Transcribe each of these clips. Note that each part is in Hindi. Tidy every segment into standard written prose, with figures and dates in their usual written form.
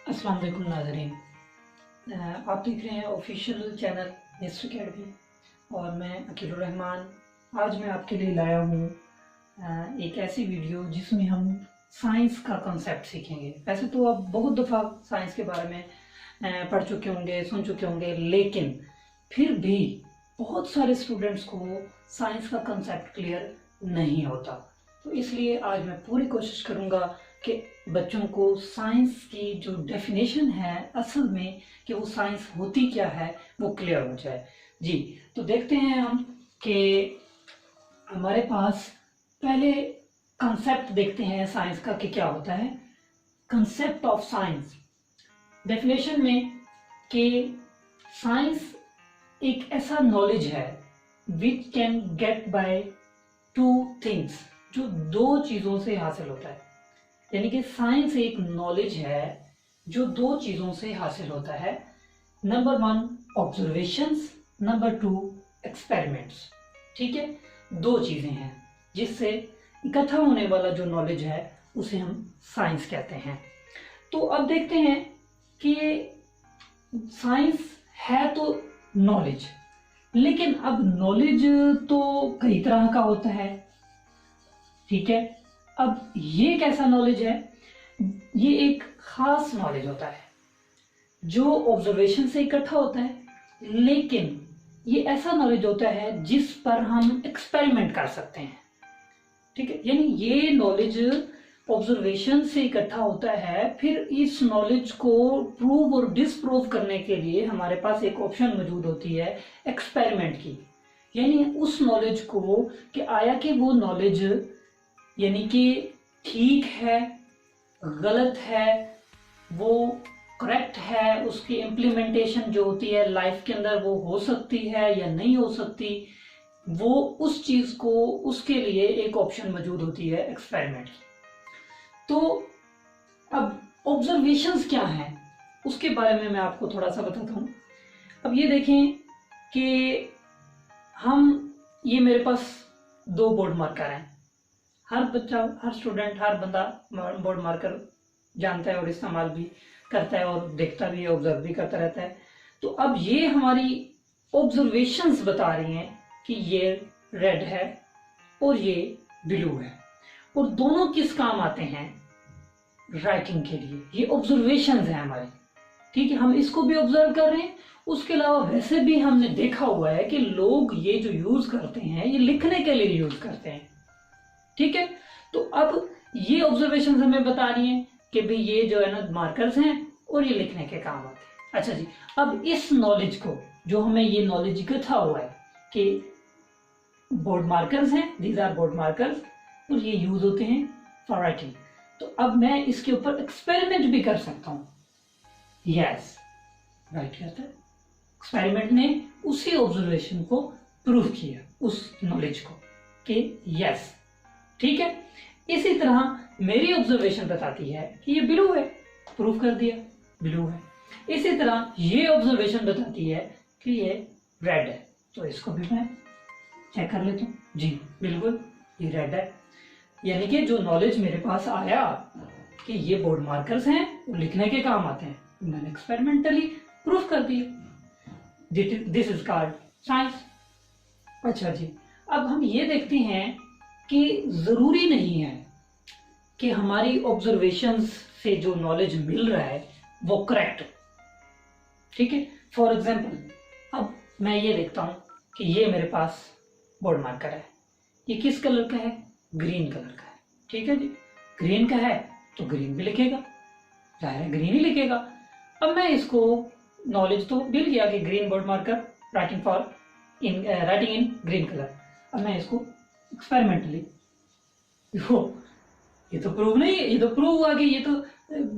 अस्सलाम वालेकुम नाज़रीन। आप देख रहे हैं ऑफिशियल चैनल हिस्ट्री अकेडमी और मैं अकील रहमान। आज मैं आपके लिए लाया हूँ एक ऐसी वीडियो जिसमें हम साइंस का कंसेप्ट सीखेंगे। वैसे तो आप बहुत दफ़ा साइंस के बारे में पढ़ चुके होंगे, सुन चुके होंगे, लेकिन फिर भी बहुत सारे स्टूडेंट्स को साइंस का कंसेप्ट क्लियर नहीं होता। तो इसलिए आज मैं पूरी कोशिश करूँगा कि बच्चों को साइंस की जो डेफिनेशन है असल में कि वो साइंस होती क्या है वो क्लियर हो जाए। जी, तो देखते हैं हम कि हमारे पास पहले कंसेप्ट देखते हैं साइंस का कि क्या होता है। कंसेप्ट ऑफ साइंस डेफिनेशन में कि साइंस एक ऐसा नॉलेज है which can get by two things, जो दो चीज़ों से हासिल होता है। यानी कि साइंस एक नॉलेज है जो दो चीज़ों से हासिल होता है। Number 1 observations, number 2 experiments. ठीक है, दो चीज़ें हैं जिससे इकट्ठा होने वाला जो नॉलेज है उसे हम साइंस कहते हैं। तो अब देखते हैं कि साइंस है तो नॉलेज, लेकिन अब नॉलेज तो कई तरह का होता है। ठीक है, अब ये कैसा नॉलेज है? ये एक खास नॉलेज होता है जो ऑब्जर्वेशन से इकट्ठा होता है, लेकिन ये ऐसा नॉलेज होता है जिस पर हम एक्सपेरिमेंट कर सकते हैं। ठीक है, यानी ये नॉलेज ऑब्जर्वेशन से इकट्ठा होता है, फिर इस नॉलेज को प्रूव और डिसप्रूव करने के लिए हमारे पास एक ऑप्शन मौजूद होती है एक्सपेरिमेंट की। यानी उस नॉलेज को कि आया कि वो नॉलेज यानी कि ठीक है, गलत है, वो करेक्ट है, उसकी इम्प्लीमेंटेशन जो होती है लाइफ के अंदर वो हो सकती है या नहीं हो सकती, वो उस चीज़ को उसके लिए एक ऑप्शन मौजूद होती है एक्सपेरिमेंट की। तो अब ऑब्जर्वेशंस क्या हैं उसके बारे में मैं आपको थोड़ा सा बताता हूँ। अब ये देखें कि ये मेरे पास दो बोर्ड मार्कर हैं। हर बच्चा, हर स्टूडेंट, हर बंदा बोर्ड मार्कर जानता है और इस्तेमाल भी करता है और देखता भी है, ऑब्जर्व भी करता रहता है। तो अब ये हमारी ऑब्जर्वेशंस बता रही हैं कि ये रेड है और ये ब्लू है, और दोनों किस काम आते हैं? राइटिंग के लिए। ये ऑब्जर्वेशंस हैं हमारे। ठीक है, हम इसको भी ऑब्जर्व कर रहे हैं। उसके अलावा वैसे भी हमने देखा हुआ है कि लोग ये जो यूज करते हैं ये लिखने के लिए यूज करते हैं। ठीक है, तो अब ये ऑब्जर्वेशन हमें बता रही हैं कि भाई ये जो है ना मार्कर्स हैं और ये लिखने के काम आते हैं। अच्छा जी, अब इस नॉलेज को, जो हमें ये नॉलेज इकट्ठा हुआ है कि बोर्ड मार्कर्स हैं, दीज आर बोर्ड मार्कर्स, और ये यूज होते हैं फॉर राइटिंग। तो अब मैं इसके ऊपर एक्सपेरिमेंट भी कर सकता हूँ। यस, राइट कहता है। एक्सपेरिमेंट ने उसी ऑब्जर्वेशन को प्रूव किया, उस नॉलेज को, कि यस ठीक है। इसी तरह मेरी ऑब्जर्वेशन बताती है कि ये ब्लू है, प्रूव कर दिया ब्लू है। इसी तरह ये ऑब्जर्वेशन बताती है कि ये रेड है, तो इसको भी मैं चेक कर लेता हूँ। जी बिल्कुल, ये रेड है। यानी कि जो नॉलेज मेरे पास आया कि ये बोर्ड मार्कर्स हैं वो लिखने के काम आते हैं, मैंने एक्सपेरिमेंटली प्रूफ कर दिया। This is called science. अच्छा जी, अब हम ये देखते हैं कि जरूरी नहीं है कि हमारी ऑब्जर्वेशंस से जो नॉलेज मिल रहा है वो करेक्ट हो। ठीक है, फॉर एग्जांपल अब मैं ये देखता हूं कि ये मेरे पास बोर्ड मार्कर है, ये किस कलर का है? ग्रीन कलर का है। ठीक है जी, ग्रीन का है तो ग्रीन भी लिखेगा, जाहिर है ग्रीन ही लिखेगा। अब मैं इसको नॉलेज तो मिल गया कि green board marker, writing in green colour. अब मैं इसको एक्सपेरिमेंटली, ये तो प्रूव नहीं है, ये तो प्रूव हुआ कि ये तो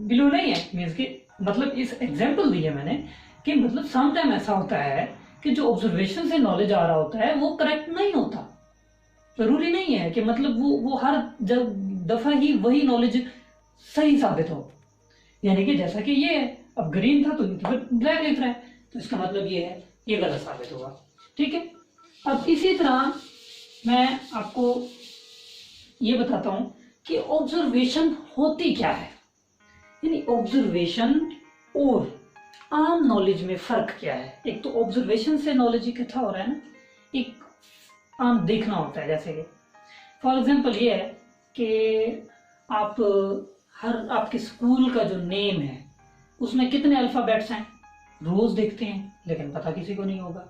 ब्लू नहीं है। मीन्स कि मतलब इस एग्जाम्पल दी है मैंने कि मतलब समटाइम ऐसा होता है कि जो ऑब्जर्वेशन से नॉलेज आ रहा होता है वो करेक्ट नहीं होता। जरूरी नहीं है कि मतलब वो हर दफा ही वही नॉलेज सही साबित हो। यानी कि जैसा कि ये है, अब ग्रीन था तो ये तो ब्लैक लिख रहा है, तो इसका मतलब ये है ये गलत साबित होगा। ठीक है, अब इसी तरह मैं आपको ये बताता हूं कि ऑब्जर्वेशन होती क्या है। यानी कि ऑब्जर्वेशन और आम नॉलेज में फ़र्क क्या है। एक तो ऑब्जर्वेशन से नॉलेज इकट्ठा हो रहा है ना, एक आम देखना होता है। जैसे कि फॉर एग्जांपल ये है कि आपके स्कूल का जो नेम है उसमें कितने अल्फ़ाबेट्स हैं, रोज़ देखते हैं लेकिन पता किसी को नहीं होगा।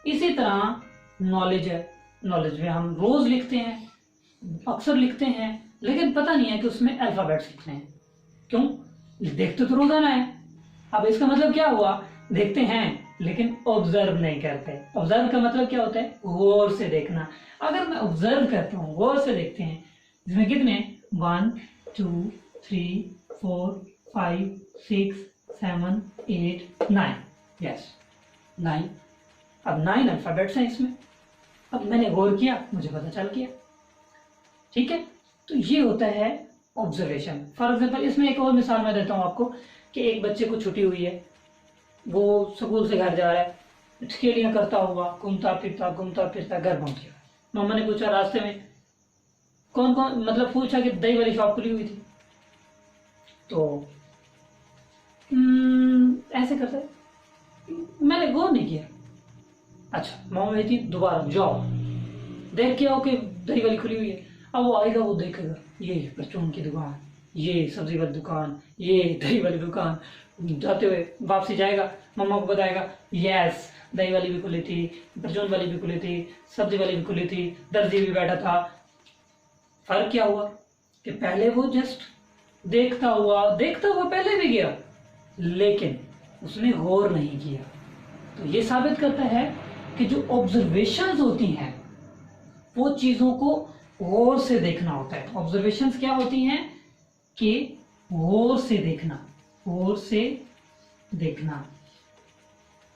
इसी तरह नॉलेज है, नॉलेज में हम रोज़ लिखते हैं, अक्सर लिखते हैं, लेकिन पता नहीं है कि उसमें अल्फ़ाबेट्स कितने हैं। क्यों? देखते तो रोज़ाना है। अब इसका मतलब क्या हुआ, देखते हैं लेकिन ऑब्जर्व नहीं करते। ऑब्जर्व का मतलब क्या होता है, गौर से देखना। अगर मैं ऑब्जर्व करता हूँ, गौर से देखते हैं, इसमें कितने 1 2 3 4 5 6 7 8 9, यस 9। अब 9 अल्फाबेट्स हैं इसमें। अब मैंने गौर किया, मुझे पता चल गया। ठीक है, तो ये होता है ऑब्जर्वेशन। फॉर एग्जाम्पल इसमें एक और मिसाल मैं देता हूँ आपको कि एक बच्चे को छुट्टी हुई है, वो स्कूल से घर जा रहा है, ठिकेलियाँ करता हुआ घूमता फिरता घर पहुँच गया। मम्मा ने पूछा रास्ते में कौन कौन, मतलब पूछा कि दही वाली शॉप खुली हुई थी, तो ऐसे करता है, मैंने गौर नहीं किया। अच्छा मम्मा कहती दोबारा जाओ देख के आओ कि दही वाली खुली हुई है। अब वो आएगा, वो देखेगा ये परचून की दुकान, ये सब्जी वाली दुकान, ये दही वाली दुकान, जाते हुए वापसी जाएगा, मम्मा को बताएगा यस दही वाली भी खुली थी, परचून वाली भी खुली थी, सब्जी वाली भी खुली थी, दर्जी भी बैठा था। फर्क क्या हुआ कि पहले वो जस्ट देखता हुआ पहले भी गया, लेकिन उसने गौर नहीं किया। तो ये साबित करता है कि जो ऑब्जर्वेशंस होती हैं वो चीज़ों को गौर से देखना होता है। ऑब्जर्वेशंस क्या होती हैं कि गौर से देखना,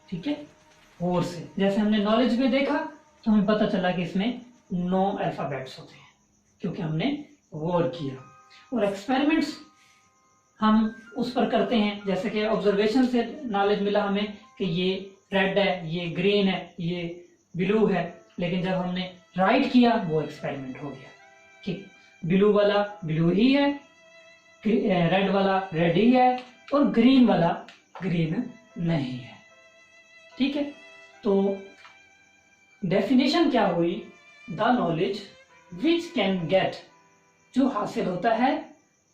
ठीक है, गौर से। जैसे हमने नॉलेज में देखा तो हमें पता चला कि इसमें 9 अल्फाबेट्स होते हैं क्योंकि हमने गौर किया। और एक्सपेरिमेंट्स हम उस पर करते हैं, जैसे कि ऑब्जर्वेशन से नॉलेज मिला हमें कि ये रेड है, ये ग्रीन है, ये ब्लू है, लेकिन जब हमने राइट किया वो एक्सपेरिमेंट हो गया कि ब्लू वाला ब्लू ही है, रेड वाला रेड ही है और ग्रीन वाला ग्रीन नहीं है। ठीक है, तो डेफिनेशन क्या हुई, the knowledge which can get, जो हासिल होता है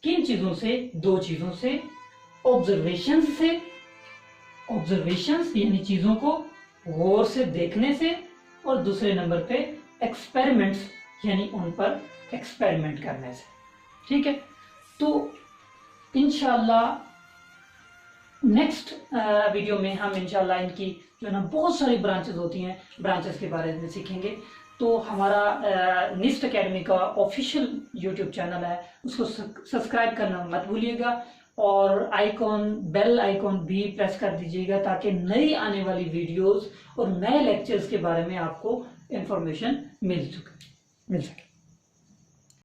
किन चीजों से, 2 चीजों से, ऑब्जर्वेशंस से, ऑब्जर्वेशंस यानी चीजों को गौर से देखने से, और दूसरे नंबर पे एक्सपेरिमेंट्स यानी उन पर एक्सपेरिमेंट करने से। ठीक है, तो इंशाल्लाह नेक्स्ट वीडियो में हम इंशाल्लाह इनकी जो ना बहुत सारी ब्रांचेस होती हैं, ब्रांचेस के बारे में सीखेंगे। तो हमारा निस्ट एकेडमी का ऑफिशियल यूट्यूब चैनल है, उसको सब्सक्राइब करना मत भूलिएगा और बेल आइकॉन भी प्रेस कर दीजिएगा ताकि नई आने वाली वीडियोस और नए लेक्चर्स के बारे में आपको इंफॉर्मेशन मिल सके।